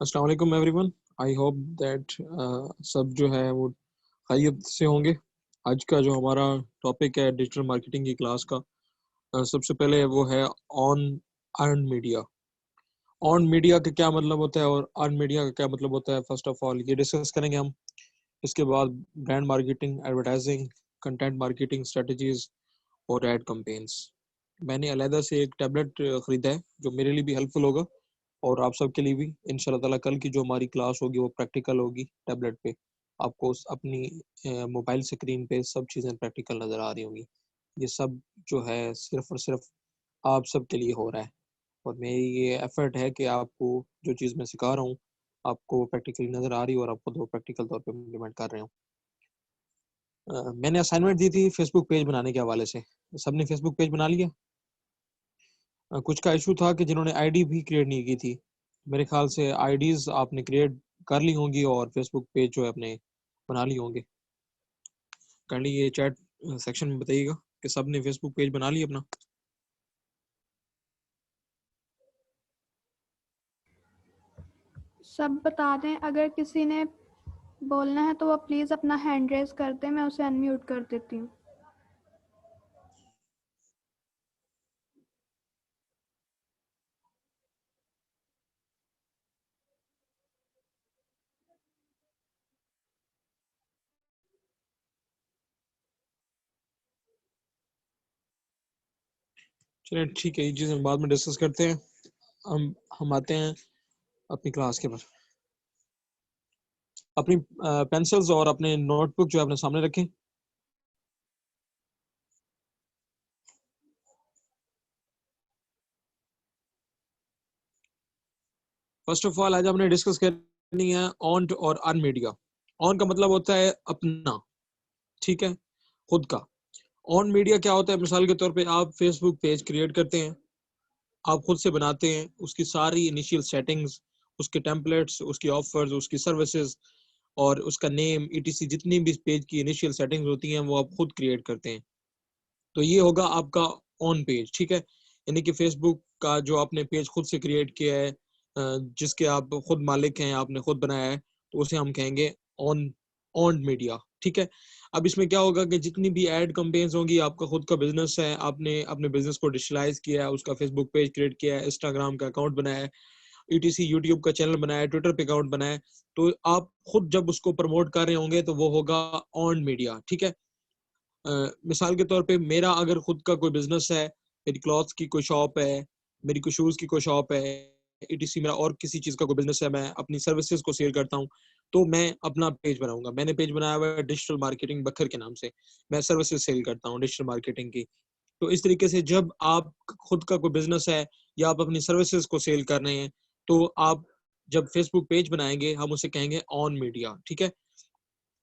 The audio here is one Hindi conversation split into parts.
अस्सलाम वालेकुम एवरीवन। आई होप दैट सब जो है वो खैरियत से होंगे। आज का जो हमारा टॉपिक है डिजिटल मार्केटिंग की क्लास का, सबसे पहले वो है on earn media. On media का क्या मतलब होता है और अर्न मीडिया का क्या मतलब होता है, फर्स्ट ऑफ ऑल ये डिस्कस करेंगे हम। इसके बाद brand marketing, advertising, content marketing strategies और एड कैंपेन्स। मैंने अलहदा से एक टैबलेट ख़रीदा है जो मेरे लिए भी हेल्पफुल होगा और आप सबके लिए भी। इंशाल्लाह ताला कल की जो हमारी क्लास होगी वो प्रैक्टिकल होगी टैबलेट पे। आपको अपनी मोबाइल स्क्रीन पे सब चीज़ें प्रैक्टिकल नज़र आ रही होंगी। ये सब जो है सिर्फ और सिर्फ आप सबके लिए हो रहा है और मेरी ये एफर्ट है कि आपको जो चीज़ मैं सिखा रहा हूँ आपको प्रैक्टिकली नज़र आ रही है और आप खुद वो प्रैक्टिकल तौर पे इम्प्लीमेंट कर रहे हो। मैंने असाइनमेंट दी थी फेसबुक पेज बनाने के हवाले से। सबने फेसबुक पेज बना लिया। कुछ का इशू था कि जिन्होंने आईडी भी क्रिएट नहीं की थी। मेरे ख्याल से आईडीज आपने क्रिएट कर ली होंगी और फेसबुक पेज जो है अपने बना लिए होंगे। काइंडली ये चैट सेक्शन में बताइएगा कि सबने फेसबुक पेज बना लिया अपना। सब बता दें, अगर किसी ने बोलना है तो वो प्लीज़ अपना हैंड रेज कर दें, मैं उसे अनम्यूट कर देती हूँ। चलिए ठीक है, ये चीज़ हम बाद में डिस्कस करते हैं। हम आते हैं अपनी क्लास के पर। अपनी पेंसिल्स और अपने नोटबुक जो है अपने सामने रखें। फर्स्ट ऑफ ऑल आज हमने डिस्कस करनी है ऑन और अर्न मीडिया। ऑन का मतलब होता है अपना, ठीक है, खुद का। ऑन मीडिया क्या होता है, मिसाल के तौर पे आप फेसबुक पेज क्रिएट करते हैं, आप खुद से बनाते हैं, उसकी सारी इनिशियल सेटिंग्स, उसके टेम्पलेट्स, उसकी ऑफर्स, उसकी सर्विसेज और उसका नेम ईटीसी, जितनी भी पेज की इनिशियल सेटिंग्स होती हैं वो आप खुद क्रिएट करते हैं। तो ये होगा आपका ऑन पेज, ठीक है। यानी कि फेसबुक का जो आपने पेज खुद से क्रिएट किया है, जिसके आप खुद मालिक हैं, आपने खुद बनाया है, तो उसे हम कहेंगे ऑन ऑन मीडिया, ठीक है। अब इसमें क्या होगा कि जितनी भी एड कैंपेन्स होंगी, आपका खुद का बिजनेस है, आपने अपने बिजनेस को डिजिटलाइज किया है, उसका फेसबुक पेज क्रिएट किया है, इंस्टाग्राम का अकाउंट बनाया है, ईटीसी यूट्यूब का चैनल बनाया है, ट्विटर पे अकाउंट बनाया है, तो आप खुद जब उसको प्रमोट कर रहे होंगे तो वो होगा ऑन मीडिया, ठीक है। मिसाल के तौर पे मेरा अगर खुद का कोई बिजनेस है, मेरी क्लॉथ्स की कोई शॉप है, मेरी कोई शूज़ की कोई शॉप है, ईटीसी मेरा और किसी चीज़ का कोई बिजनेस है, मैं अपनी सर्विसेज को सेल करता हूँ, तो मैं अपना पेज बनाऊंगा। मैंने पेज बनाया हुआ है डिजिटल मार्केटिंग बखर के नाम से। मैं सर्विसेज सेल करता हूँ डिजिटल मार्केटिंग की। तो इस तरीके से जब आप खुद का कोई बिजनेस है या आप अपनी सर्विसेज को सेल कर रहे हैं, तो आप जब फेसबुक पेज बनाएंगे हम उसे कहेंगे ऑन मीडिया, ठीक है।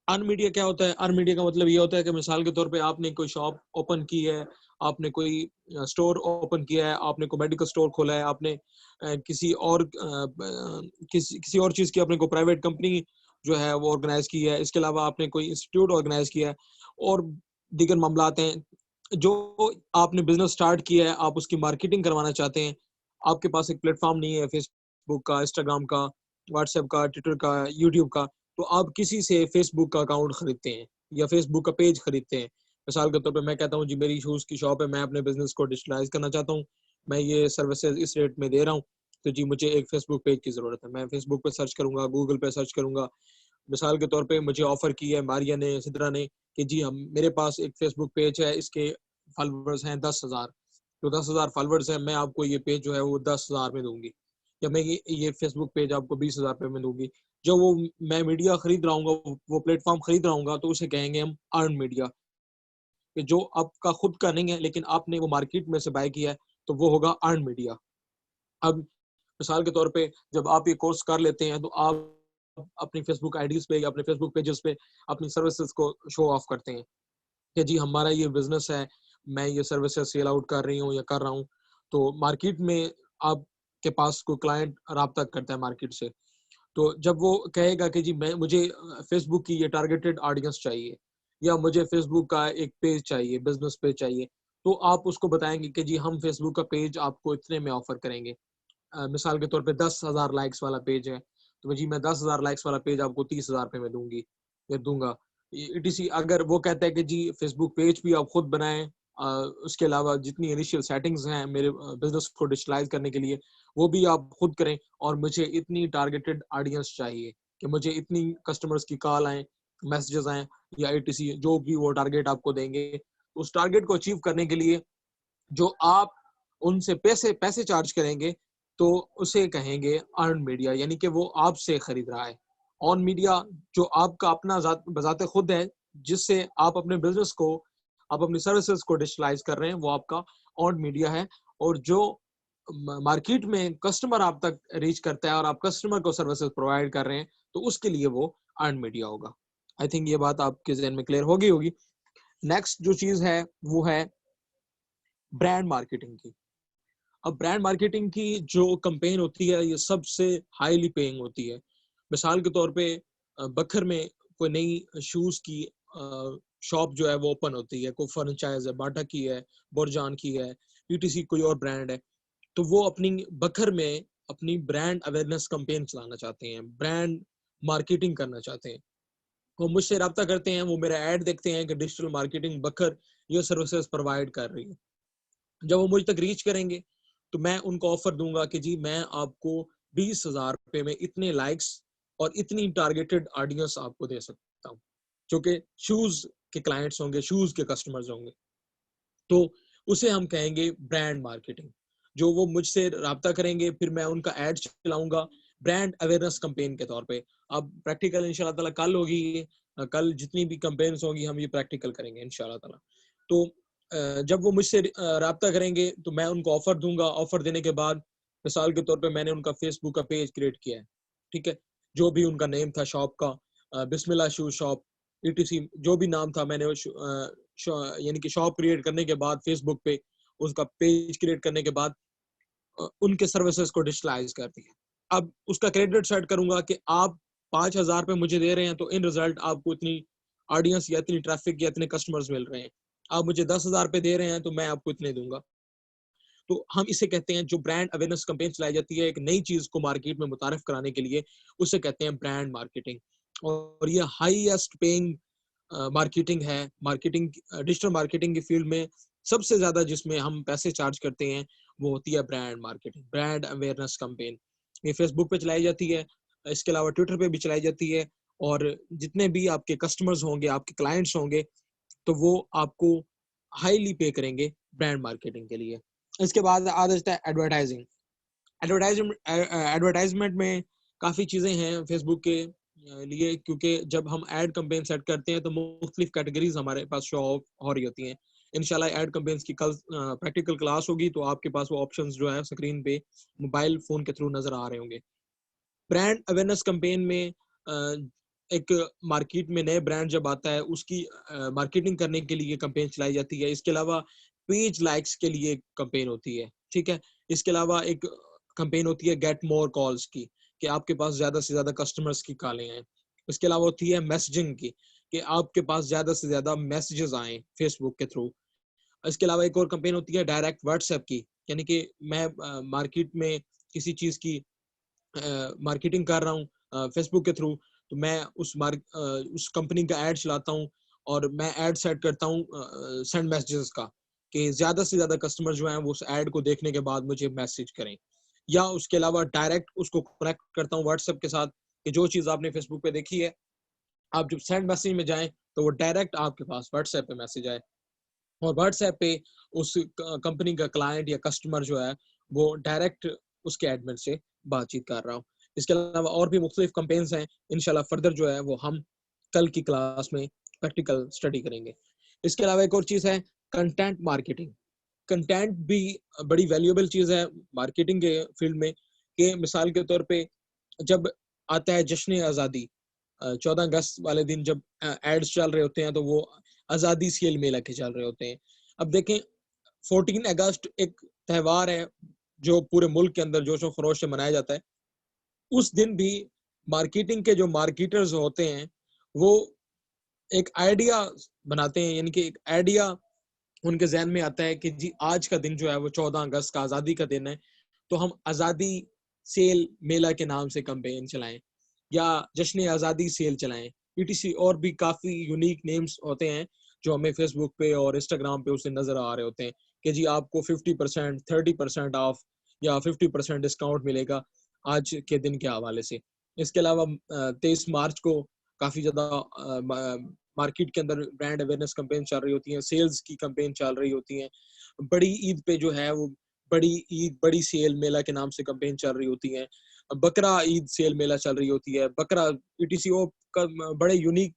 अर्न मीडिया क्या होता है? अर्न मीडिया का मतलब ये होता है कि मिसाल के तौर पे आपने कोई शॉप ओपन की है, आपने कोई स्टोर ओपन किया है, आपने कोई मेडिकल स्टोर खोला है, आपने किसी और चीज़ की आपने कोई प्राइवेट कंपनी जो है वो ऑर्गेनाइज की है, इसके अलावा आपने कोई इंस्टीट्यूट ऑर्गेनाइज किया है और दीगर मामलात हैं। जो आपने बिजनेस स्टार्ट किया है, आप उसकी मार्केटिंग करवाना चाहते हैं, आपके पास एक प्लेटफॉर्म नहीं है फेसबुक का, इंस्टाग्राम का, व्हाट्सएप का, ट्विटर का, यूट्यूब का, तो आप किसी से फेसबुक का अकाउंट खरीदते हैं या फेसबुक का पेज खरीदते हैं। मिसाल के तौर पे मैं कहता हूँ जी मेरी शूज़ की शॉप है, मैं अपने बिजनेस को डिजिटलाइज करना चाहता हूँ, मैं ये सर्विसेज इस रेट में दे रहा हूँ, तो जी मुझे एक फेसबुक पेज की ज़रूरत है। मैं फेसबुक पे सर्च करूंगा, गूगल पे सर्च करूंगा। मिसाल के तौर पे मुझे ऑफर की है मारिया ने, सिद्रा ने, कि जी हम मेरे पास एक फेसबुक पेज है, इसके फॉलोवर्स हैं 10,000, तो 10,000 फॉलोवर्स हैं, मैं आपको ये पेज जो है वो 10,000 में दूंगी, या मैं ये फेसबुक पेज आपको 20,000 रुपये में दूंगी। जो वो मैं मीडिया खरीद रहा हूँ, वो प्लेटफॉर्म खरीद रहा हूँ, तो उसे कहेंगे हम अर्न मीडिया। कि जो आपका खुद का नहीं है लेकिन आपने वो मार्केट में से बाय किया है, तो वो होगा अर्न मीडिया। अब मिसाल के तौर पे जब आप ये कोर्स कर लेते हैं तो आप अपनी फेसबुक आईडीज पे या अपने फेसबुक पेजेस पे अपनी सर्विसेज को शो ऑफ करते हैं कि जी हमारा ये बिजनेस है, मैं ये सर्विसेज सेल आउट कर रही हूँ या कर रहा हूँ। तो मार्केट में आपके पास कोई क्लाइंट राब्ता करता है मार्केट से, तो जब वो कहेगा कि जी मैं मुझे फेसबुक की ये टारगेटेड ऑडियंस चाहिए या मुझे फेसबुक का एक पेज चाहिए, बिजनेस पेज चाहिए, तो आप उसको बताएंगे कि जी हम फेसबुक का पेज आपको इतने में ऑफर करेंगे। मिसाल के तौर पे 10,000 लाइक्स वाला पेज है, तो जी मैं 10,000 लाइक्स वाला पेज आपको 30,000 पे मैं दूंगी या दूंगा। इटीसी अगर वो कहता है कि जी फेसबुक पेज भी आप खुद बनाएं, उसके अलावा जितनी इनिशियल सेटिंग्स हैं मेरे बिजनेस को डिजिटलाइज करने के लिए वो भी आप खुद करें, और मुझे इतनी टारगेटेड ऑडियंस चाहिए कि मुझे इतनी कस्टमर्स की कॉल आए, मैसेजेस आए या ईटीसी जो भी वो टारगेट आपको देंगे, उस टारगेट को अचीव करने के लिए जो आप उनसे पैसे पैसे चार्ज करेंगे तो उसे कहेंगे अर्न मीडिया, यानी कि वो आपसे खरीद रहा है। ऑन मीडिया जो आपका अपना बजाते खुद है, जिससे आप अपने बिजनेस को, आप अपनी सर्विसेज को डिजिटलाइज कर रहे हैं, वो आपका ऑन मीडिया है। और जो मार्केट में कस्टमर आप तक रीच करता है और आप कस्टमर को सर्विसेज प्रोवाइड कर रहे हैं, तो उसके लिए वो अर्न मीडिया होगा। आई थिंक ये बात आपके जहन में क्लियर होगी। नेक्स्ट जो चीज है वो है ब्रांड मार्केटिंग की। अब ब्रांड मार्केटिंग की जो कैंपेन होती है ये सबसे हाईली पेइंग होती है। मिसाल के तौर पे बखर में कोई नई शूज की शॉप जो है वो ओपन होती है, कोई फ्रेंचाइज है, बाटा की है, बोरजान की है, यूटीसी कोई और ब्रांड है, तो वो अपनी बखर में अपनी ब्रांड अवेयरनेस कैंपेन चलाना चाहते हैं, ब्रांड मार्केटिंग करना चाहते हैं। वो मुझसे रब्ता करते हैं, वो मेरा ऐड देखते हैं कि डिजिटल मार्केटिंग बखर ये सर्विसेज प्रोवाइड कर रही है। जब वो मुझ तक रीच करेंगे तो मैं उनको ऑफर दूंगा कि जी मैं आपको 20,000 रुपए में इतने लाइक्स और इतनी टारगेटेड ऑडियंस आपको दे सकता हूँ, जो कि शूज के क्लाइंट्स होंगे, शूज के कस्टमर्स होंगे। तो उसे हम कहेंगे ब्रांड मार्केटिंग। जो वो मुझसे राब्ता करेंगे फिर मैं उनका एड चलाऊंगा ब्रांड अवेयरनेस कैंपेन के तौर पे। अब प्रैक्टिकल इंशाल्लाह ताला कल होगी, कल जितनी भी कैंपेन्स होंगी हम ये प्रैक्टिकल करेंगे इंशाल्लाह ताला। तो जब वो मुझसे राब्ता करेंगे तो मैं उनको ऑफर दूंगा। ऑफर देने के बाद मिसाल के तौर पे मैंने उनका फेसबुक का पेज क्रिएट किया है, ठीक है, जो भी उनका नेम था शॉप का, बिस्मिल्लाह शू शॉप ईटीसी जो भी नाम था, मैंने यानी कि शॉप क्रिएट करने के बाद फेसबुक पे उसका पेज क्रिएट करने के बाद उनके सर्विसेज को डिजिटलाइज कर दिया। अब उसका क्रेडिट सेट करूंगा कि आप 5,000 पे मुझे दे रहे हैं तो इन रिजल्ट आपको इतनी ऑडियंस या इतनी ट्रैफिक या इतने कस्टमर्स मिल रहे हैं। आप मुझे 10,000 पे दे रहे हैं तो मैं आपको इतने दूंगा। तो हम इसे कहते हैं, जो ब्रांड अवेयरनेस कैंपेन चलाई जाती है एक नई चीज को मार्केट में मुतारिफ कराने के लिए, उसे कहते हैं ब्रांड मार्केटिंग। और ये हाईएस्ट पेइंग मार्केटिंग है। मार्केटिंग, डिजिटल मार्केटिंग की फील्ड में सबसे ज्यादा जिसमें हम पैसे चार्ज करते हैं वो होती है brand marketing, brand awareness campaign. ये फेसबुक पे चलाई जाती है, इसके अलावा ट्विटर पे भी चलाई जाती है, और जितने भी आपके कस्टमर्स होंगे, आपके क्लाइंट्स होंगे, तो वो आपको हाईली पे करेंगे ब्रांड मार्केटिंग के लिए। इसके बाद आ जाता है एडवर्टाइजिंग। एडवर्टाइजमेंट में काफ़ी चीज़ें हैं फेसबुक के लिए, क्योंकि जब हम एड कैंपेन सेट करते हैं तो मुख्तलिफ कैटेगरीज हमारे पास शो ऑफ हो रही होती हैं। इंशाल्लाह एड कैंपेन्स की कल प्रैक्टिकल क्लास होगी तो आपके पास वो ऑप्शंस जो है स्क्रीन पे मोबाइल फ़ोन के थ्रू नज़र आ रहे होंगे। ब्रांड अवेयरनेस कैंपेन में एक मार्केट में नए ब्रांड जब आता है उसकी मार्केटिंग करने के लिए कैंपेन चलाई जाती है। इसके अलावा पेज लाइक्स के लिए कैंपेन होती है, ठीक है। इसके अलावा एक कैंपेन होती है गेट मोर कॉल्स की, कि आपके पास ज्यादा से ज्यादा कस्टमर्स की कॉलें आए। इसके अलावा होती है मैसेजिंग की, कि आपके पास ज्यादा से ज्यादा मैसेजेस आए फेसबुक के थ्रू। इसके अलावा एक और कैंपेन होती है डायरेक्ट व्हाट्सएप की, यानी कि मैं मार्केट में किसी चीज की मार्केटिंग कर रहा हूँ फेसबुक के थ्रू, तो मैं उस कंपनी का ऐड चलाता हूँ और मैं ऐड सेट करता हूँ सेंड मैसेजेस का, कि ज्यादा से ज्यादा कस्टमर जो हैं वो उस ऐड को देखने के बाद मुझे मैसेज करें। या उसके अलावा डायरेक्ट उसको कनेक्ट करता हूँ व्हाट्सएप के साथ, कि जो चीज आपने फेसबुक पे देखी है आप जब सेंड मैसेज में जाएं तो वो डायरेक्ट आपके पास व्हाट्सएप पे मैसेज आए, और व्हाट्सएप पे उस कंपनी का क्लाइंट या कस्टमर जो है वो डायरेक्ट उसके एडमिन से बातचीत कर रहा हूँ। इसके अलावा और भी मुख्तलिफ कैंपेन्स हैं, इंशाल्लाह फर्दर जो है वो हम कल की क्लास में प्रैक्टिकल स्टडी करेंगे। इसके अलावा एक और चीज़ है कंटेंट मार्केटिंग। कंटेंट भी बड़ी वैल्यूएबल चीज़ है मार्केटिंग के फील्ड में, कि मिसाल के तौर पे जब आता है जश्न आज़ादी, 14 अगस्त वाले दिन जब एड्स चल रहे होते हैं तो वो आज़ादी सेल में लेके चल रहे होते हैं। अब देखें 14 अगस्त एक त्यौहार है जो पूरे मुल्क के अंदर जोशो खरोश से मनाया जाता है। उस दिन भी मार्केटिंग के जो मार्केटर्स होते हैं वो एक आइडिया बनाते हैं, यानी कि एक आइडिया उनके जहन में आता है कि जी आज का दिन जो है वो 14 अगस्त का आज़ादी का दिन है, तो हम आज़ादी सेल मेला के नाम से कैंपेन चलाएं। या जश्न आज़ादी सेल चलाएं, ईटीसी। और भी काफ़ी यूनिक नेम्स होते हैं जो हमें फेसबुक पे और इंस्टाग्राम पे उसे नज़र आ रहे होते हैं कि जी आपको 50%, 30% ऑफ या 50% डिस्काउंट मिलेगा आज के दिन के हवाले से। इसके अलावा 23 मार्च को काफ़ी ज़्यादा मार्केट के अंदर ब्रांड अवेयरनेस कैंपेन चल रही होती है, सेल्स की कैंपेन चल रही होती है। बड़ी ईद पे जो है वो बड़ी ईद बड़ी सेल मेला के नाम से कैंपेन चल रही होती है। बकरा ईद सेल मेला चल रही होती है। बकरा ईटीसीओ का बड़े यूनिक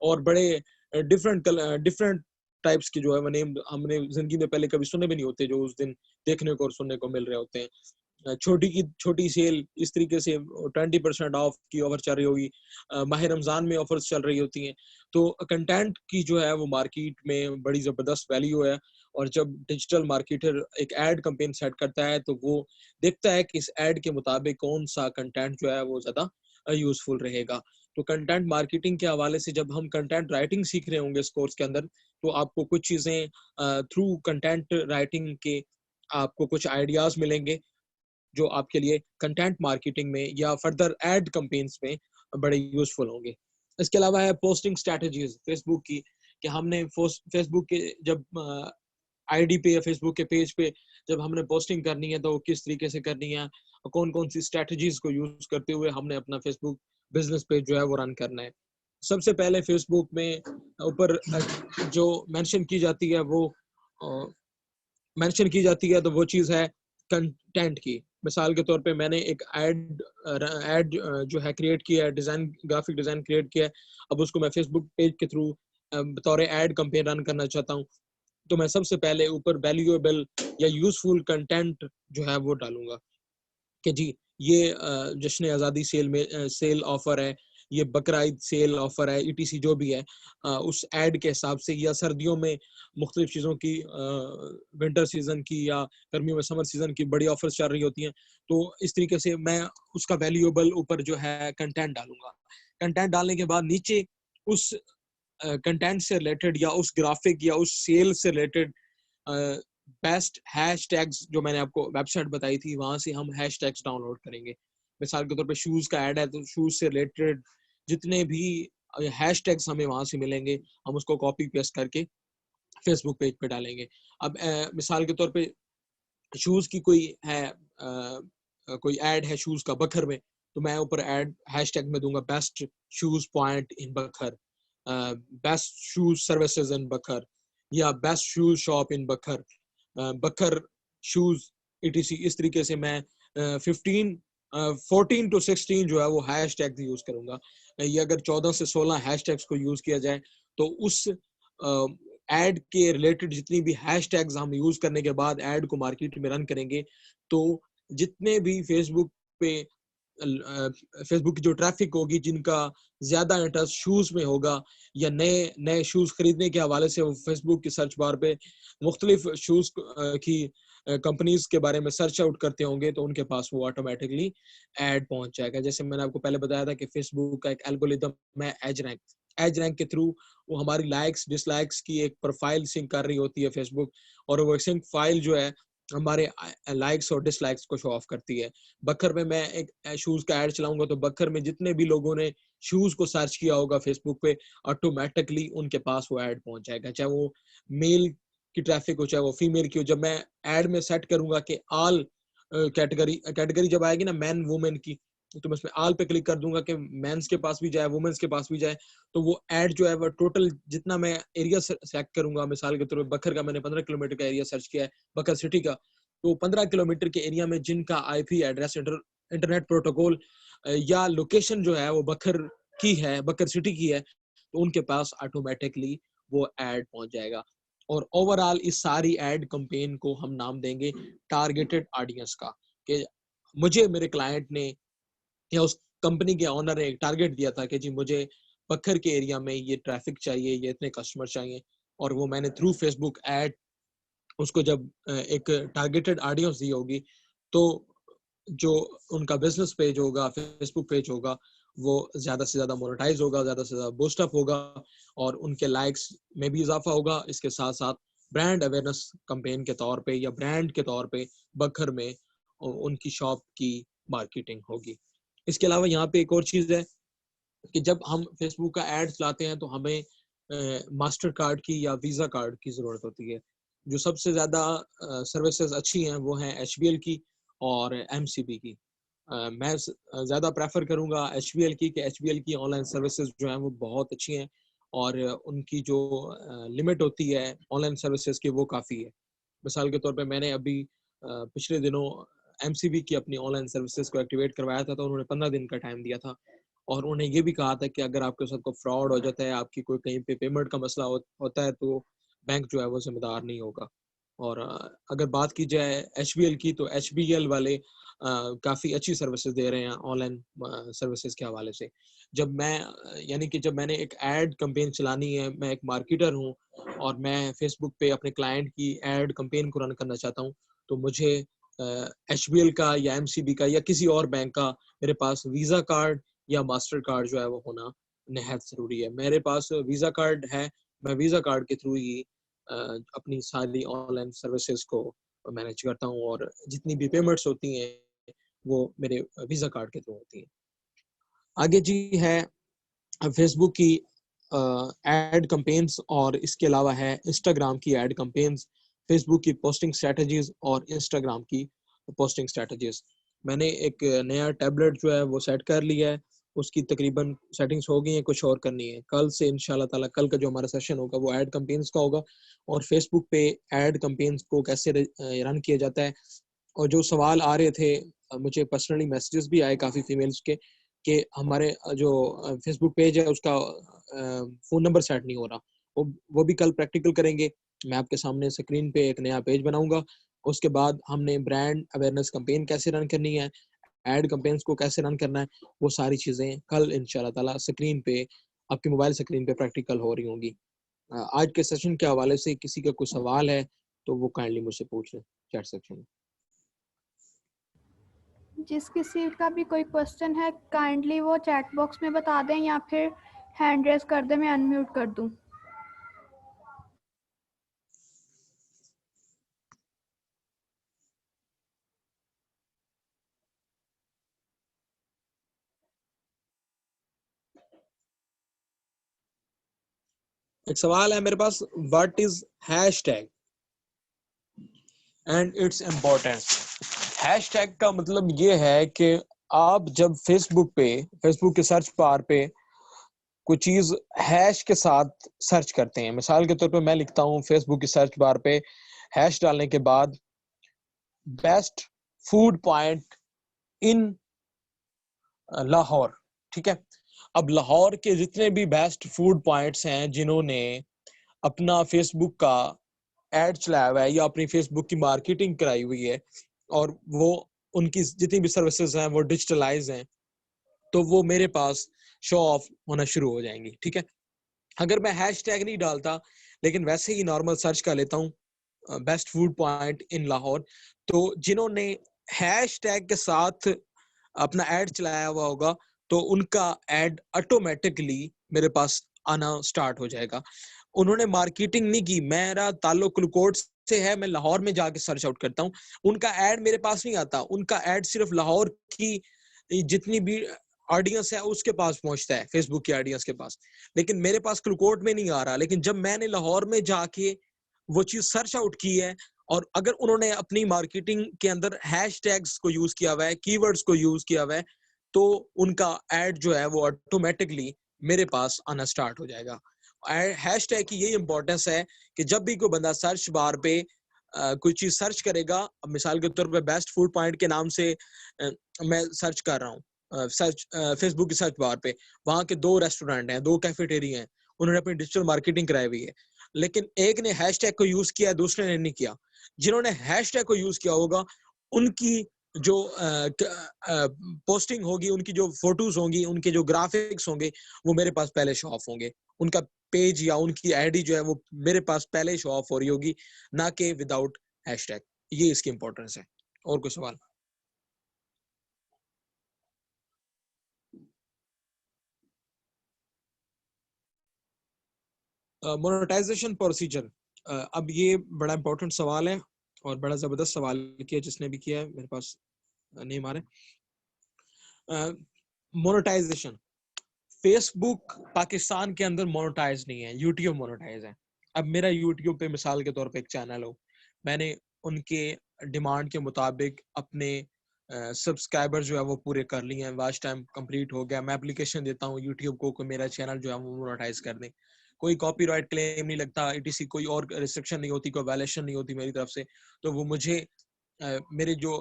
और बड़े डिफरेंट टाइप्स के जो है वो नेम हमने जिंदगी में पहले कभी सुने भी नहीं होते, जो उस दिन देखने को और सुनने को मिल रहे होते हैं। छोटी की छोटी सेल इस तरीके से 20% ऑफ की ऑफर चल रही होगी। माह रमजान में ऑफर्स चल रही होती हैं। तो कंटेंट की जो है वो मार्केट में बड़ी जबरदस्त वैल्यू है। और जब डिजिटल मार्केटर एक एड कैंपेन सेट करता है तो वो देखता है कि इस एड के मुताबिक कौन सा कंटेंट जो है वो ज्यादा यूजफुल रहेगा। तो कंटेंट मार्केटिंग के हवाले से जब हम कंटेंट राइटिंग सीख रहे होंगे इस कोर्स के अंदर, तो आपको कुछ चीजें थ्रू कंटेंट राइटिंग के आपको कुछ आइडियाज मिलेंगे जो आपके लिए कंटेंट मार्केटिंग में या फर्दर एड कैंपेन्स में बड़े यूजफुल होंगे। इसके अलावा है पोस्टिंग स्ट्रेटजीज फेसबुक की, कि हमने फेसबुक के जब आईडी पे या फेसबुक के पेज पे जब हमने पोस्टिंग करनी है तो वो किस तरीके से करनी है, कौन कौन सी स्ट्रेटजीज को यूज करते हुए हमने अपना फेसबुक बिजनेस पेज जो है वो रन करना है। सबसे पहले फेसबुक में ऊपर जो मेंशन की जाती है वो मेंशन की जाती है तो वो चीज़ है कंटेंट की। मिसाल के तौर पे मैंने एक एड जो है क्रिएट किया है, डिज़ाइन ग्राफिक डिज़ाइन क्रिएट किया है। अब उसको मैं फेसबुक पेज के थ्रू बतौर एड कैंपेन रन करना चाहता हूँ। तो मैं सबसे पहले ऊपर वैल्यूएबल या यूजफुल कंटेंट जो है वो डालूंगा कि जी ये जश्न आज़ादी सेल में सेल ऑफर है, ये बकरा ईद सेल ऑफर है, ईटीसी जो भी है उस एड के हिसाब से। या सर्दियों में मुख्तलिफ चीज़ों की विंटर सीजन की या गर्मियों में समर सीजन की बड़ी ऑफर्स चल रही होती हैं। तो इस तरीके से मैं उसका वैल्यूएबल ऊपर जो है कंटेंट डालूंगा। कंटेंट डालने के बाद नीचे उस कंटेंट से रिलेटेड या उस ग्राफिक या उस सेल से रिलेटेड बेस्ट हैशटैग्स जो मैंने आपको वेबसाइट बताई थी वहां से हम हैशटैग्स डाउनलोड करेंगे। मिसाल के तौर पे शूज का ऐड है तो शूज से रिलेटेड जितने भी हैशटैग्स हमें वहां से मिलेंगे हम उसको कॉपी पेस्ट करके फेसबुक पेज पे डालेंगे। अब मिसाल के तौर पे शूज की कोई है कोई ऐड है शूज का बखर में, तो मैं ऊपर ऐड हैशटैग में दूंगा बेस्ट शूज पॉइंट इन बखर, बेस्ट शूज सर्विसेज इन बखर, या बेस्ट शूज शॉप इन बखर, बखर शूज ईटीसी। इस तरीके से मैं 14 to 16 जो है वो हैशटैग यूज करूंगा। ये अगर 14 से 16 हैशटैग्स को यूज किया जाए तो उस एड के रिलेटेड जितनी भी हैशटैग्स हम यूज करने के बाद एड को मार्केट में रन करेंगे तो जितने भी फेसबुक पे फेसबुक की जो ट्रैफिक होगी जिनका ज्यादा इंटरेस्ट शूज में होगा या नए नए शूज खरीदने के हवाले से वो फेसबुक की सर्च बार पे मुख्तलिफ शूज की कंपनीज के बारे में सर्च आउट करते होंगे तो उनके पास वो ऑटोमेटिकली ऐड पहुंच जाएगा। जैसे मैंने आपको पहले बताया था कि फेसबुक का एक एल्गोरिदम है एज रैंक के थ्रू वो हमारी लाइक्स डिसलाइक्स की एक प्रोफाइल सिंक कर रही होती है फेसबुक, और वो सिंक फाइल जो है हमारे लाइक्स और डिसलाइक्स को शो ऑफ करती है। बखर में मैं एक शूज का ऐड चलाऊंगा तो बखर में जितने भी लोगों ने शूज को सर्च किया होगा फेसबुक पे ऑटोमेटिकली उनके पास वो ऐड पहुंच जाएगा, चाहे वो मेल की ट्रैफिक हो चाहे वो फीमेल की हो। जब मैं ऐड में सेट करूंगा कि ऑल कैटेगरी जब आएगी ना मैन वुमेन की, तो मैं उसमें ऑल पे क्लिक कर दूंगा कि मेंस के पास भी जाए वुमेन्स के पास भी जाए, तो वो ऐड जो है वो टोटल जितना मैं एरिया सेलेक्ट करूंगा, मिसाल के तौर पर बखर का मैंने 15 किलोमीटर का एरिया सर्च किया है बखर सिटी का, तो 15 किलोमीटर के एरिया में जिनका आईपी एड्रेस इंटरनेट प्रोटोकॉल या लोकेशन जो है वो बखर की है बखर सिटी की है तो उनके पास ऑटोमेटिकली वो ऐड पहुंच जाएगा। और ओवरऑल इस सारी ऐड कैंपेन को हम नाम देंगे टारगेटेड ऑडियंस का, कि मुझे मेरे क्लाइंट ने या उस कंपनी के ऑनर ने एक टारगेट दिया था कि जी मुझे बखर के एरिया में ये ट्रैफिक चाहिए, ये इतने कस्टमर चाहिए, और वो मैंने थ्रू फेसबुक ऐड उसको जब एक टारगेटेड ऑडियंस दी होगी तो जो उनका बिजनेस पेज होगा फेसबुक पेज होगा वो ज्यादा से ज्यादा मोनेटाइज होगा, ज्यादा से ज्यादा बूस्ट अप होगा और उनके लाइक्स में भी इजाफा होगा। इसके साथ साथ ब्रांड अवेयरनेस कैंपेन के तौर पे या ब्रांड के तौर पे बखर में उनकी शॉप की मार्केटिंग होगी। इसके अलावा यहाँ पे एक और चीज़ है कि जब हम फेसबुक का एड चलाते हैं तो हमें मास्टर कार्ड की या वीज़ा कार्ड की ज़रूरत होती है। जो सबसे ज़्यादा सर्विसेज अच्छी हैं वो हैं एचबीएल की और एमसीबी की। मैं ज़्यादा प्रेफर करूँगा एचबीएल की, कि एचबीएल की ऑनलाइन सर्विसेज जो हैं वो बहुत अच्छी हैं और उनकी जो लिमिट होती है ऑनलाइन सर्विसेज की वो काफ़ी है। मिसाल के तौर पे मैंने अभी पिछले दिनों एमसीबी की अपनी ऑनलाइन सर्विसेज को एक्टिवेट करवाया था, तो उन्होंने 15 दिन का टाइम दिया था और उन्होंने ये भी कहा था कि अगर आपके साथ कोई फ्रॉड हो जाता है, आपकी कोई कहीं पे पेमेंट का मसला होता है, तो बैंक जो है वो जिम्मेदार नहीं होगा। और अगर बात की जाए एचबीएल की, तो एचबीएल वाले काफ़ी अच्छी सर्विसेज दे रहे हैं ऑनलाइन सर्विसेज के हवाले से। जब मैं यानी कि जब मैंने एक एड कैंपेन चलानी है, मैं एक मार्केटर हूँ और मैं फेसबुक पे अपने क्लाइंट की एड कैंपेन को रन करना चाहता हूँ, तो मुझे एचबीएल का या एमसीबी का या किसी और बैंक का मेरे पास वीज़ा कार्ड या मास्टर कार्ड जो है वो होना निहायत ज़रूरी है। मेरे पास वीज़ा कार्ड है, मैं वीज़ा कार्ड के थ्रू ही अपनी सारी ऑनलाइन सर्विसेज को मैनेज करता हूँ और जितनी भी पेमेंट्स होती हैं वो मेरे वीज़ा कार्ड के थ्रू होती हैं। आगे जी है फेसबुक की एड कैंपेन्स और इसके अलावा है इंस्टाग्राम की एड कैंपेन्स, फेसबुक की पोस्टिंग स्ट्रेटजीज और इंस्टाग्राम की पोस्टिंग स्ट्रेटजीज। मैंने एक नया टैबलेट जो है वो सेट कर लिया है, उसकी तकरीबन सेटिंग्स हो गई हैं, कुछ और करनी है। कल से इंशाल्लाह ताला कल का जो हमारा सेशन होगा वो एड कैंपेन्स का होगा और फेसबुक पे एड कैंपेन्स को कैसे रन किया जाता है। और जो सवाल आ रहे थे, मुझे पर्सनली मैसेजेस भी आए काफ़ी फीमेल्स के कि हमारे जो फेसबुक पेज है उसका फ़ोन नंबर सेट नहीं हो रहा। वो भी कल प्रैक्टिकल करेंगे। मैं आपके सामने स्क्रीन पे एक नया पेज बनाऊँगा। उसके बाद हमने ब्रांड अवेयरनेस कैंपेन कैसे रन करनी है, एड कैंपेन्स को कैसे रन करना है, वो सारी चीज़ें कल इंशाल्लाह ताला स्क्रीन पे आपकी मोबाइल स्क्रीन पे प्रैक्टिकल हो रही होंगी। आज के सेशन के हवाले से किसी का कोई सवाल है तो वो काइंडली मुझसे पूछ लें चैट सेक्शन में। जिस किसी का भी कोई क्वेश्चन है काइंडली वो चैट बॉक्स में बता दें या फिर हैंड रेज कर दें, मैं अनम्यूट कर दूं। एक सवाल है मेरे पास, what is hashtag and its importance. Hashtag का मतलब ये है कि आप जब फेसबुक के सर्च बार पे कोई चीज हैश के साथ सर्च करते हैं, मिसाल के तौर पे मैं लिखता हूँ फेसबुक की सर्च बार पे हैश डालने के बाद best food point in Lahore, ठीक है। अब लाहौर के जितने भी बेस्ट फूड पॉइंट्स हैं जिन्होंने अपना फेसबुक का एड चलाया हुआ है या अपनी फेसबुक की मार्केटिंग कराई हुई है और वो उनकी जितनी भी सर्विसेज हैं वो डिजिटलाइज हैं, तो वो मेरे पास शो ऑफ होना शुरू हो जाएंगी, ठीक है। अगर मैं हैश टैग नहीं डालता लेकिन वैसे ही नॉर्मल सर्च कर लेता हूँ best food point in Lahore, तो जिन्होंने हैश टैग के साथ अपना एड चलाया हुआ होगा तो उनका एड ऑटोमेटिकली मेरे पास आना स्टार्ट हो जाएगा। उन्होंने मार्केटिंग नहीं की, मेरा ताल्लुक कुलकोट से है, मैं लाहौर में जाके सर्च आउट करता हूँ, उनका एड मेरे पास नहीं आता, उनका एड सिर्फ लाहौर की जितनी भी ऑडियंस है उसके पास पहुंचता है, फेसबुक की ऑडियंस के पास, लेकिन मेरे पास कुलकोट में नहीं आ रहा। लेकिन जब मैंने लाहौर में जाके वो चीज सर्च आउट की है और अगर उन्होंने अपनी मार्केटिंग के अंदर हैशटैग्स को यूज किया हुआ है, कीवर्ड्स को यूज किया हुआ है, तो उनका एड जो है वो ऑटोमेटिकली मेरे पास आना स्टार्ट हो जाएगा। हैशटैग की यही इंपॉर्टेंस है कि जब भी कोई बंदा सर्च बार पे कोई चीज सर्च करेगा, अब मिसाल के तौर पे बेस्ट फूड पॉइंट के नाम से मैं सर्च कर रहा हूँ सर्च फेसबुक की सर्च बार पे, वहां के 2 रेस्टोरेंट हैं, 2 कैफेटेरिया हैं, उन्होंने अपनी डिजिटल मार्केटिंग कराई हुई है, लेकिन एक ने हैशटैग को यूज किया, दूसरे ने नहीं किया। जिन्होंने हैशटैग को यूज किया होगा उनकी जो पोस्टिंग होगी, उनकी जो फोटोज होंगी, उनके जो ग्राफिक्स होंगे वो मेरे पास पहले शो ऑफ होंगे, उनका पेज या उनकी आईडी जो है वो मेरे पास पहले शो ऑफ हो रही होगी, ना कि विदाउट हैशटैग। ये इसकी इंपॉर्टेंस है। और कोई सवाल? मोनेटाइजेशन प्रोसीजर, अब ये बड़ा इंपॉर्टेंट सवाल है और बड़ा जबरदस्त सवाल किया जिसने भी किया है, मेरे पास नेम आ रहा है। मोनेटाइजेशन, फेसबुक पाकिस्तान के अंदर मोनेटाइज नहीं है, यूट्यूब मोनेटाइज है। अब मेरा यूट्यूब पे मिसाल के तौर पे एक चैनल हो, मैंने उनके डिमांड के मुताबिक अपने सब्सक्राइबर जो है वो पूरे कर लिए हैं, वॉच टाइम कंप्लीट हो गया, मैं एप्लीकेशन देता हूँ यूट्यूब को कि मेरा चैनल जो है वो मोनेटाइज कर दें, कोई कॉपीराइट क्लेम नहीं लगता, ईटीसी कोई और रिस्ट्रिक्शन नहीं होती, कोई वायलेशन नहीं होती मेरी तरफ से, तो वो मुझे मेरे जो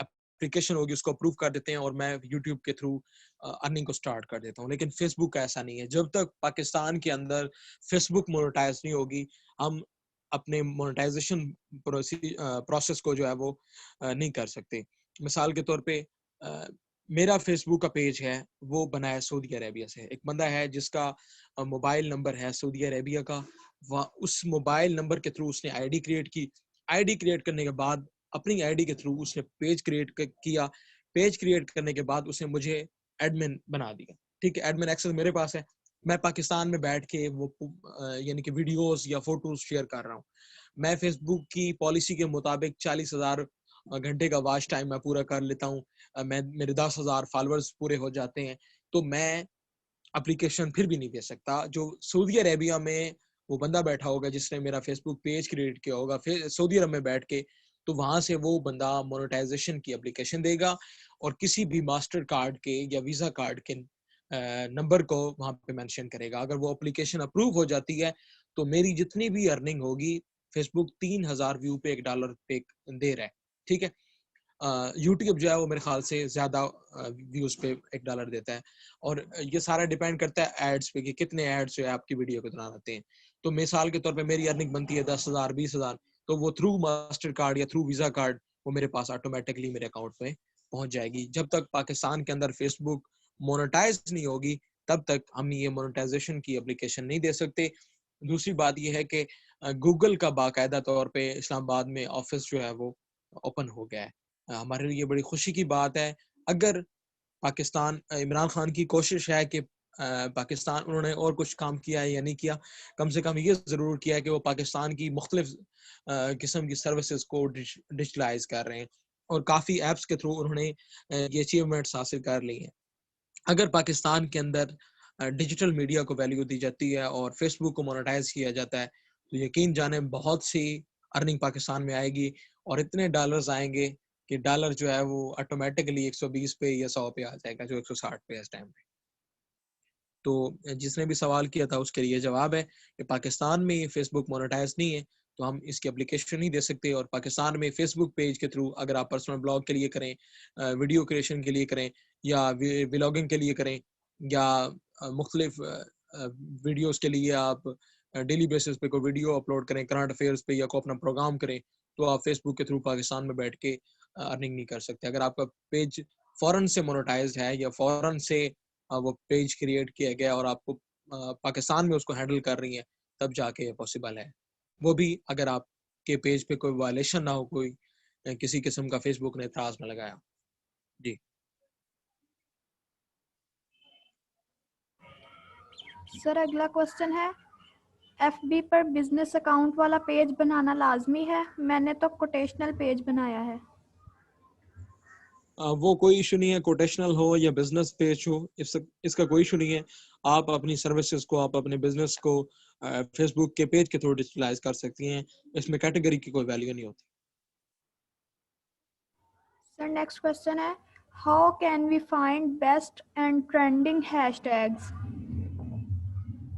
एप्लीकेशन होगी उसको अप्रूव कर देते हैं और मैं यूट्यूब के थ्रू अर्निंग को स्टार्ट कर देता हूँ। लेकिन फेसबुक का ऐसा नहीं है, जब तक पाकिस्तान के अंदर फेसबुक मोनेटाइज नहीं होगी, हम अपने मोनेटाइजेशन प्रोसेस को जो है वो नहीं कर सकते। मिसाल के तौर पे मेरा फेसबुक का पेज है वो बना है सऊदी अरेबिया से, एक बंदा है जिसका मोबाइल नंबर है सऊदी अरेबिया का, उस मोबाइल नंबर के थ्रू उसने आईडी क्रिएट की, आईडी क्रिएट करने के बाद अपनी आईडी के थ्रू उसने पेज क्रिएट किया, पेज क्रिएट करने के बाद उसने मुझे एडमिन बना दिया, ठीक है, एडमिन एक्सेस मेरे पास है, मैं पाकिस्तान में बैठ के वो यानी कि वीडियोस या फोटोज शेयर कर रहा हूँ। मैं फेसबुक की पॉलिसी के मुताबिक 40,000 घंटे का वॉच टाइम मैं पूरा कर लेता हूँ, मैं मेरे 10,000 फॉलोअर्स पूरे हो जाते हैं, तो मैं एप्लीकेशन फिर भी नहीं दे सकता। जो सऊदी अरेबिया में वो बंदा बैठा होगा जिसने मेरा फेसबुक पेज क्रिएट किया होगा फिर सऊदी अरब में बैठ के, तो वहां से वो बंदा मोनेटाइजेशन की एप्लीकेशन देगा और किसी भी मास्टर कार्ड के या वीजा कार्ड के नंबर को वहां पे मेंशन करेगा। अगर वो एप्लीकेशन अप्रूव हो जाती है तो मेरी जितनी भी अर्निंग होगी, फेसबुक 3,000 व्यू पे $1 पे दे रहा है, ठीक है। यूट्यूब जो है वो मेरे ख्याल से ज्यादा व्यूज पे $1 देता है, और ये सारा डिपेंड करता है एड्स पे कि कितने एड्स जो है आपकी वीडियो के दौरान आते हैं। तो मिसाल के तौर पे मेरी अर्निंग बनती है 10,000 20,000, तो वो थ्रू मास्टर कार्ड या थ्रू वीजा कार्ड वो मेरे पास ऑटोमेटिकली मेरे अकाउंट में पहुंच जाएगी। जब तक पाकिस्तान के अंदर फेसबुक मोनेटाइज नहीं होगी तब तक हम ये मोनेटाइजेशन की एप्लीकेशन नहीं दे सकते। दूसरी बात यह है कि गूगल का बाकायदा तौर पे इस्लामाबाद में ऑफिस जो है वो ओपन हो गया है। हमारे लिए बड़ी खुशी की बात है। अगर पाकिस्तान, इमरान खान की कोशिश है कि पाकिस्तान उन्होंने और कुछ काम किया है या नहीं किया, कम से कम ये ज़रूर किया है कि वो पाकिस्तान की मुख्तलिफ किस्म की सर्विसेज को डिजिटलाइज कर रहे हैं और काफ़ी ऐप्स के थ्रू उन्होंने ये अचीवमेंट्स हासिल कर ली हैं। अगर पाकिस्तान के अंदर डिजिटल मीडिया को वैल्यू दी जाती है और फेसबुक को मोनेटाइज किया जाता है तो यकीन जाने बहुत सी अर्निंग पाकिस्तान में आएगी और इतने डॉलर्स आएंगे कि डॉलर जो है वो ऑटोमेटिकली 120 पे या 100 पे आ जाएगा, जो 160 पे इस टाइम पे। तो जिसने भी सवाल किया था उसके लिए जवाब है कि पाकिस्तान में फेसबुक मोनेटाइज नहीं है तो हम इसकी एप्लीकेशन नहीं दे सकते। और पाकिस्तान में फेसबुक पेज के थ्रू अगर आप पर्सनल ब्लॉग के लिए करें, वीडियो क्रिएशन के लिए करें या व्लॉगिंग के लिए करें या मुख्तलिफ वीडियोस के लिए आप डेली बेसिस पे कोई वीडियो अपलोड करें करंट अफेयर्स पे या कोई अपना प्रोग्राम करें, तो आप फेसबुक के थ्रू पाकिस्तान में बैठ के अर्निंग नहीं कर सकते। अगर आपका पेज फौरन से मोनेटाइज है या फौरन से वो पेज क्रिएट किया गया और आपको पाकिस्तान में उसको हैंडल कर रही हैं, तब जाके ये पॉसिबल है। वो भी अगर आपके पेज पे कोई वायलेशन ना हो, कोई किसी किस्म का फेसबुक ने एतराज ना लगाया। जी सर अगला क्वेश्चन है, एफबी पर बिजनेस अकाउंट वाला पेज बनाना लाजमी है? मैंने तो कोटेशनल पेज बनाया है। वो कोई इशू नहीं है, कोटेशनल हो या बिजनेस पेज हो, इसका कोई इशू नहीं है। आप अपनी सर्विसेज को, आप अपने बिजनेस को फेसबुक के पेज के थ्रू डिजिटलाइज कर सकती हैं, इसमें कैटेगरी की कोई वैल्यू नहीं होती। सर नेक्स्ट क्वेश्चन है, how can we find best and trending hashtags?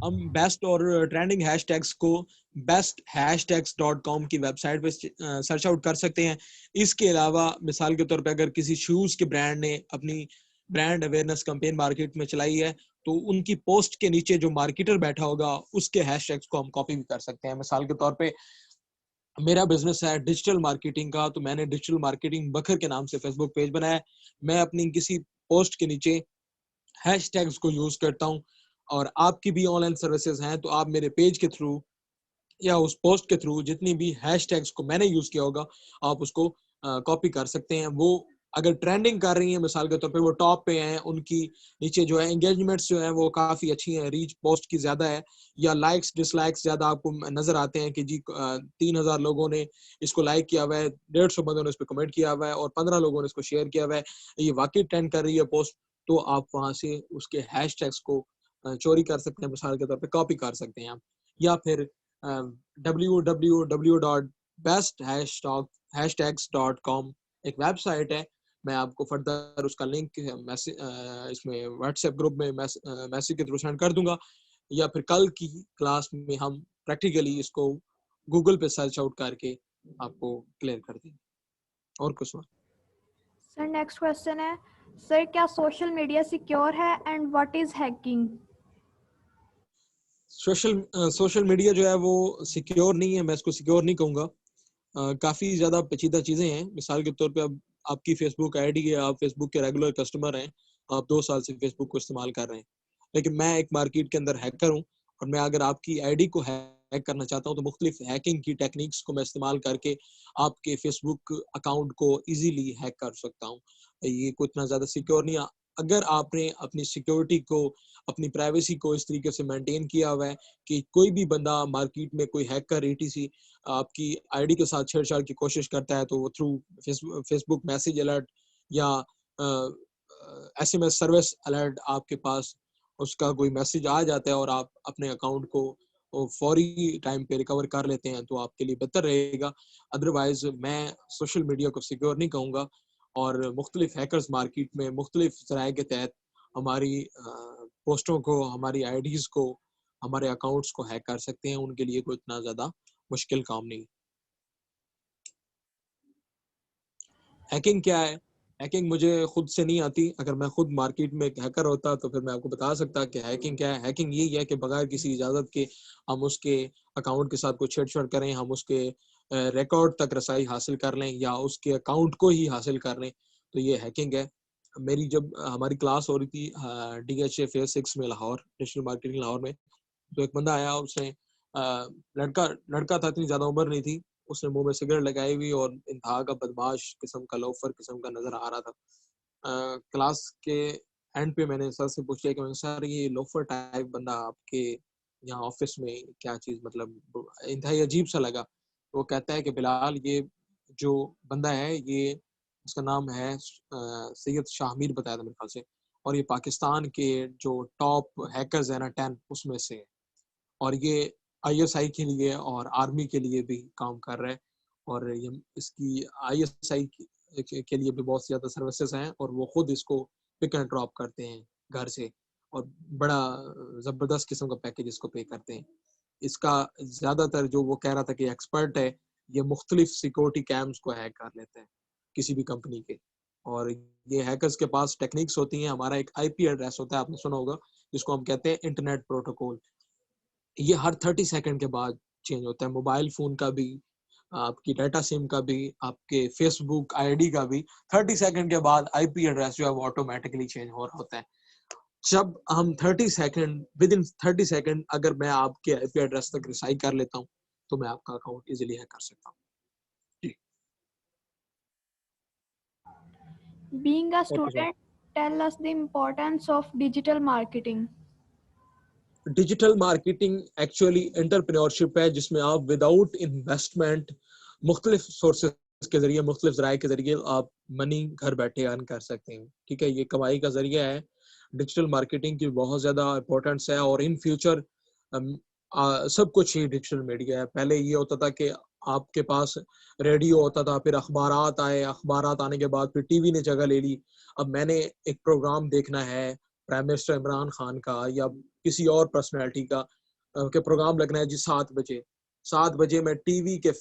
हम बेस्ट और ट्रेंडिंग हैशटैग्स को besthashtags.com की वेबसाइट पे सर्च आउट कर सकते हैं। इसके अलावा मिसाल के तौर पे अगर किसी शूज़ के ब्रांड ने अपनी ब्रांड अवेयरनेस कैंपेन मार्केट में चलाई है तो उनकी पोस्ट के नीचे जो मार्केटर बैठा होगा उसके हैशटैग्स को हम कॉपी भी कर सकते हैं। मिसाल के तौर पे मेरा बिजनेस है डिजिटल मार्केटिंग का, तो मैंने डिजिटल मार्केटिंग बखर के नाम से फेसबुक पेज बनाया है। मैं अपनी किसी पोस्ट के नीचे हैशटैग्स को यूज करता हूँ, और आपकी भी ऑनलाइन सर्विसेज हैं तो आप मेरे पेज के थ्रू या उस पोस्ट के थ्रू जितनी भी हैशटैग्स को मैंने यूज किया होगा आप उसको कॉपी कर सकते हैं। वो अगर ट्रेंडिंग कर रही है, मिसाल के तौर पे वो टॉप पे हैं, उनकी नीचे जो है एंगेजमेंट्स जो है वो काफी अच्छी हैं, रीच पोस्ट की ज्यादा है, या लाइक्स डिसलाइक्स ज्यादा आपको नजर आते हैं कि जी 3,000 लोगों ने इसको लाइक किया हुआ है, 150 बंदों ने इस पर कमेंट किया हुआ है और 15 लोगों ने इसको शेयर किया हुआ है, ये वाकई ट्रेंड कर रही है पोस्ट, तो आप वहां से उसके हैशटैग्स को चोरी कर सकते हैं, मिसाल के तौर पे कॉपी कर सकते हैं आप, या फिर www.besthashtags.com एक वेबसाइट है, मैं आपको फर्दर उसका लिंक इसमें व्हाट्सएप ग्रुप में मैसेज के थ्रू सेंड कर दूंगा, या फिर कल की क्लास में हम प्रैक्टिकली इसको गूगल पे सर्च आउट करके आपको क्लियर कर देंगे। और कुछ सवाल? सर नेक्स्ट क्वेश्चन है, सर क्या सोशल मीडिया सिक्योर है and what is hacking? Social media जो है वो सिक्योर नहीं है, मैं इसको सिक्योर नहीं कहूँगा। काफ़ी ज़्यादा पेचीदा चीज़ें हैं। मिसाल के तौर पे अब आपकी फेसबुक आईडी है, आप फेसबुक के रेगुलर कस्टमर हैं, आप 2 साल से फेसबुक को इस्तेमाल कर रहे हैं। लेकिन मैं एक मार्केट के अंदर हैकर हूँ, और मैं अगर आपकी आईडी को हैक करना चाहता हूँ तो मुख्तलिफ हैकिंग की टेक्निक्स को मैं इस्तेमाल करके आपके फेसबुक अकाउंट को ईज़िली हैक कर सकता हूँ। ये कोई इतना ज़्यादा सिक्योर नहीं है। अगर आपने अपनी सिक्योरिटी को, अपनी प्राइवेसी को इस तरीके से मेंटेन किया हुआ है कि कोई भी बंदा मार्केट में, कोई हैकर ईटीसी आपकी आईडी के साथ छेड़छाड़ की कोशिश करता है, तो वो थ्रू फेसबुक मैसेज अलर्ट या एसएमएस सर्विस अलर्ट आपके पास उसका कोई मैसेज आ जाता है और आप अपने अकाउंट को फौरी टाइम पे रिकवर कर लेते हैं, तो आपके लिए बेहतर रहेगा। अदरवाइज मैं सोशल मीडिया को सिक्योर नहीं कहूँगा, और मुख्तलिफ हैकर्स मार्केट में मुख्तलिफ ज़राए के तहत हमारी पोस्टों को, हमारी आईडीज़ को, हमारे अकाउंट्स को हैक कर सकते हैं। उनके लिए कोई इतना ज़्यादा मुश्किल काम नहीं। हैकिंग क्या है? हैकिंग मुझे खुद से नहीं आती। अगर मैं खुद मार्केट में एक हैकर होता तो फिर मैं आपको बता सकता कि हैकिंग क्या है। हैकिंग यही है कि बगैर किसी इजाज़त के हम उसके अकाउंट के साथ कोई छेड़छाड़ करें, हम उसके रिकॉर्ड तक रसाई हासिल कर लें या उसके अकाउंट को ही हासिल कर लें, तो ये हैकिंग है। मेरी जब हमारी क्लास हो रही थी DHA फेज़ 6 में लाहौर, डिजिटल मार्केटिंग लाहौर में, तो एक बंदा आया, उसने लड़का लड़का था, इतनी ज़्यादा उम्र नहीं थी। उसने मुँह में सिगरेट लगाई हुई और इंतहा का बदमाश किस्म का, लोफर किस्म का नज़र आ रहा था। क्लास के एंड पे मैंने सर से पूछ लिया कि सर ये लोफर टाइप बंदा आपके यहाँ ऑफिस में क्या चीज़, मतलब इंतहाई अजीब सा लगा। तो वो कहता है कि बिलाल, ये जो बंदा है, ये इसका नाम है सैयद शाहमीर बताया था मेरे ख्याल से, और ये पाकिस्तान के जो टॉप हैकर्स है ना 10 उसमें से है, और ये आईएसआई के लिए और आर्मी के लिए भी काम कर रहा है, और ये इसकी आईएसआई के लिए भी बहुत ज़्यादा सर्विसेज हैं, और वो खुद इसको पिक एंड ड्रॉप करते हैं घर से, और बड़ा ज़बरदस्त किस्म का पैकेज इसको पे करते हैं। इसका ज़्यादातर जो वो कह रहा था कि एक्सपर्ट है, ये मुख्तलिफ सिक्योरिटी कैम्स को हैक कर लेते हैं किसी भी कंपनी के, और ये हैकर्स के पास टेक्निक्स होती हैं। हमारा एक आईपी एड्रेस होता है, आपने सुना होगा, जिसको हम कहते हैं इंटरनेट प्रोटोकॉल। ये हर 30 सेकंड के बाद चेंज होता है। मोबाइल फ़ोन का भी, आपकी डाटा सिम का भी, आपके फेसबुक आईडी का भी 30 सेकंड के बाद आईपी एड्रेस जो है वो ऑटोमेटिकली चेंज हो रहा होता है। जब हम 30 सेकंड, विदिन 30 सेकंड अगर मैं आपके आईपी एड्रेस तक रिसाई कर लेता हूँ, तो मैं आपका अकाउंट इजीली हैक कर सकता हूँ। जी। Being a और कुछ और? student, tell us the importance of digital marketing. Digital marketing actually entrepreneurship है, जिसमें आप विदाउट इन्वेस्टमेंट मुख्तलिफ सोर्सेज के जरिए, मुख्तलिफ ज़राए के जरिए आप मनी घर बैठे अर्न कर सकते हैं। ठीक है, ये कमाई का जरिया है। डिजिटल मार्केटिंग की बहुत ज़्यादा इंपॉर्टेंस है, और इन फ्यूचर सब कुछ ही डिजिटल मीडिया है। पहले ये होता था कि आपके पास रेडियो होता था, फिर अखबारात आए, अखबारात आने के बाद फिर टीवी ने जगह ले ली। अब मैंने एक प्रोग्राम देखना है प्राइम मिनिस्टर इमरान खान का या किसी और पर्सनैलिटी का के प्रोग्राम लगना है जी 7 बजे, 7 बजे मैं टीवी के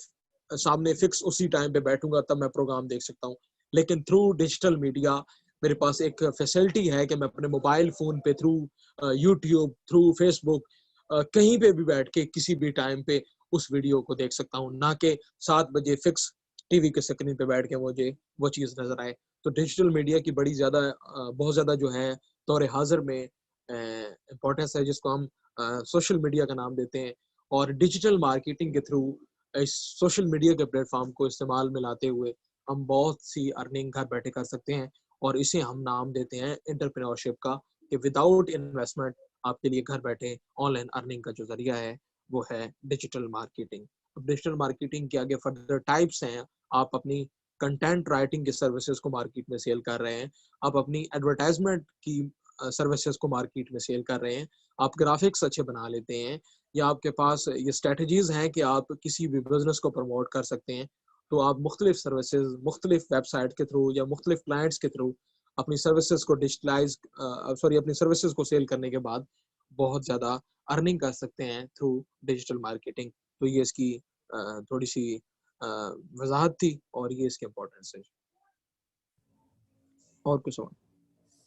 सामने फिक्स उसी टाइम पे बैठूंगा, तब मैं प्रोग्राम देख सकता हूँ। लेकिन थ्रू डिजिटल मीडिया मेरे पास एक फैसिलिटी है कि मैं अपने मोबाइल फोन पे थ्रू यूट्यूब, थ्रू फेसबुक, कहीं पे भी बैठ के किसी भी टाइम पे उस वीडियो को देख सकता हूँ, ना कि 7 बजे फिक्स टीवी के स्क्रीन पे बैठ के मुझे वो चीज़ नजर आए। तो डिजिटल मीडिया की बड़ी ज़्यादा बहुत ज़्यादा जो है दौर हाजिर में इम्पोर्टेंस है, जिसको हम सोशल मीडिया का नाम देते हैं। और डिजिटल मार्केटिंग के थ्रू इस सोशल मीडिया के प्लेटफॉर्म को इस्तेमाल में लाते हुए हम बहुत सी अर्निंग घर बैठे कर सकते हैं, और इसे हम नाम देते हैं एंटरप्रेन्योरशिप का, कि विदाउट इन्वेस्टमेंट आपके लिए घर बैठे ऑनलाइन अर्निंग का जो जरिया है वो है डिजिटल मार्केटिंग। अब डिजिटल मार्केटिंग के आगे फर्दर टाइप्स हैं। आप अपनी कंटेंट राइटिंग की सर्विसेज को मार्केट में सेल कर रहे हैं, आप अपनी एडवर्टाइजमेंट की सर्विसेज को मार्केट में सेल कर रहे हैं, आप ग्राफिक्स अच्छे बना लेते हैं, या आपके पास ये स्ट्रेटजीज हैं कि आप किसी भी बिजनेस को प्रमोट कर सकते हैं, तो आप मुख्तलिफ सर्विसेज, मुख्तलिफ वेबसाइट के थ्रू या मुख्तलिफ क्लाइंट्स के थ्रू अपनी सर्विसेज को डिजिटलाइज अपनी सर्विसेज को सेल करने के बाद बहुत ज़्यादा अर्निंग कर सकते हैं थ्रू डिजिटल मार्केटिंग। तो ये इसकी थोड़ी सी वजाहत थी और ये इसके इम्पोर्टेंस है। और कुछ और?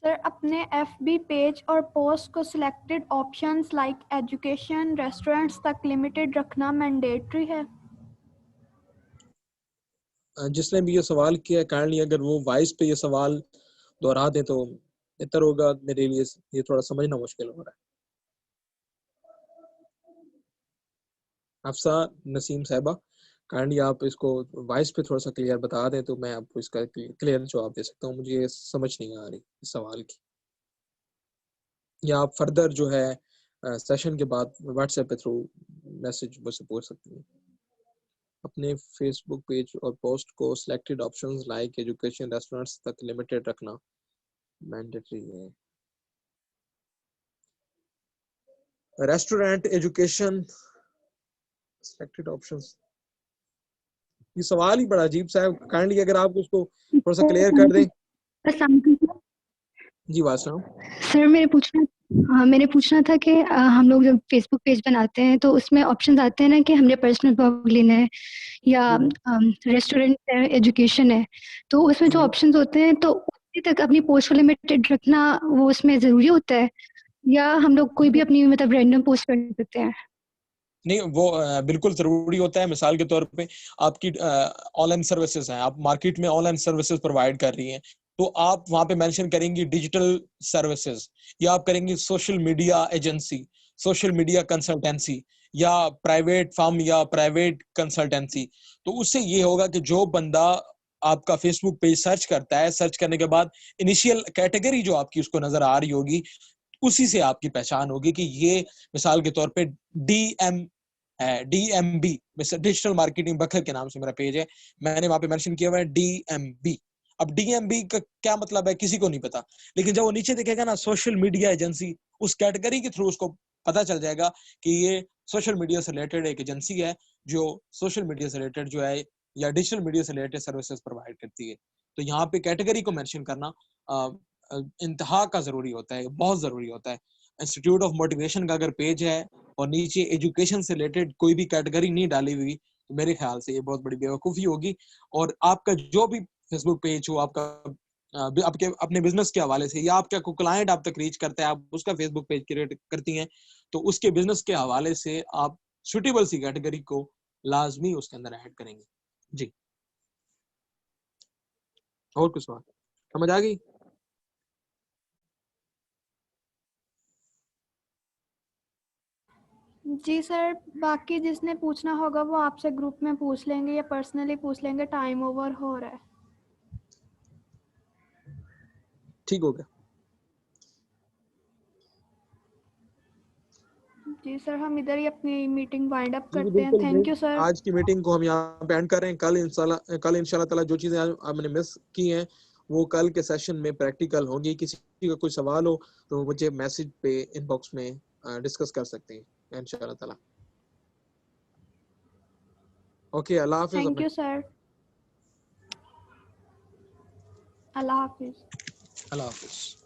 सर, अपने FB पेज और पोस्ट को selected options like education, restaurants तक लिमिटेड रखना मैंडेटरी है? जिसने भी ये सवाल किया, काइंडली अगर वो वॉइस पे ये सवाल दोहरा दे तो बेहतर होगा, मेरे लिए ये थोड़ा समझना मुश्किल हो रहा है। अफसा नसीम साहिबा, काइंडली आप इसको वॉइस पे थोड़ा सा क्लियर बता दें तो मैं आपको इसका क्लियर जवाब दे सकता हूँ। मुझे ये समझ नहीं आ रही इस सवाल की, या आप फर्दर जो है सेशन के बाद व्हाट्सएप पे थ्रू मैसेज मुझसे पूछ सकते हैं। अपने फेसबुक पेज और पोस्ट को selected options like education, restaurants तक लिमिटेड रखना मैंडेटरी है। रेस्टोरेंट, एजुकेशन, सिलेक्टेड ऑप्शंस, ये सवाल ही बड़ा अजीब सा है। काइंडली अगर आप उसको थोड़ा सा क्लियर कर दें। जी वासना सर, मैंने पूछना था कि हम लोग जब फेसबुक पेज बनाते हैं तो उसमें ऑप्शंस आते हैं ना कि हमने पर्सनल ब्लॉग लेना है या रेस्टोरेंट है, एजुकेशन है, तो उसमें जो ऑप्शंस होते हैं तो उसी तक अपनी पोस्ट को लिमिटेड रखना वो उसमें ज़रूरी होता है, या हम लोग कोई भी अपनी मतलब रैंडम पोस्ट कर सकते हैं? नहीं, वो बिल्कुल जरूरी होता है। मिसाल के तौर पे आपकी ऑनलाइन सर्विसेज हैं, आप मार्केट में ऑनलाइन सर्विसेज प्रोवाइड कर रही हैं, तो आप वहां पे मेंशन करेंगी डिजिटल सर्विसेज, या आप करेंगी social media agency, social media consultancy, या प्राइवेट फर्म या प्राइवेट कंसल्टेंसी। तो उससे ये होगा कि जो बंदा आपका फेसबुक पेज सर्च करता है, सर्च करने के बाद इनिशियल कैटेगरी जो आपकी उसको नजर आ रही होगी, उसी से आपकी पहचान होगी कि ये मिसाल के तौर पे DM है, DMB, डिजिटल मार्केटिंग बखर के नाम से मेरा पेज है, मैंने वहां पे मेंशन किया हुआ है DMB। अब DMB का क्या मतलब है किसी को नहीं पता, लेकिन जब वो नीचे देखेगा ना सोशल मीडिया एजेंसी, उस कैटेगरी के थ्रू उसको पता चल जाएगा कि ये सोशल मीडिया से रिलेटेड एक एजेंसी है जो सोशल मीडिया से रिलेटेड जो है या डिजिटल मीडिया से रिलेटेड सर्विसेज प्रोवाइड करती है। तो यहाँ पे कैटेगरी को मेंशन करना इंतहा का जरूरी होता है, बहुत जरूरी होता है। इंस्टीट्यूट ऑफ मोटिवेशन का अगर पेज है और नीचे एजुकेशन से रिलेटेड कोई भी कैटेगरी नहीं डाली हुई, तो मेरे ख्याल से ये बहुत बड़ी बेवकूफ़ी होगी। और आपका जो भी फेसबुक पेज हो, आपका आपके अपने बिजनेस के हवाले से, या आपका कोई क्लाइंट आप तक रीच करता है, आप उसका फेसबुक पेज क्रिएट करती हैं, तो उसके बिजनेस के हवाले से आप सुटेबल सी कैटेगरी को लाजमी उसके अंदर ऐड करेंगे। जी, और कुछ बात समझ आ गई? जी सर, बाकी जिसने पूछना होगा वो आपसे ग्रुप में पूछ लेंगे या पर्सनली पूछ लेंगे, टाइम ओवर हो रहा है। ठीक हो गया। जी सर, हम इधर ही अपनी मीटिंग वाइंड अप जी करते हैं। बिल्कुल, थैंक यू सर। आज की मीटिंग को हम यहाँ पे एंड कर रहे हैं। कल इंशाल्लाह ताला जो चीजें आपने मिस की हैं वो कल के सेशन में प्रैक्टिकल होंगी। किसी का कोई सवाल हो तो मुझे मैसेज पे इनबॉक्स में डिस्कस कर सकते हैं इंशाल्लाह ताला। Okay, Allah Hafiz. Thank you sir. Allah Hafiz. Allah Hafiz.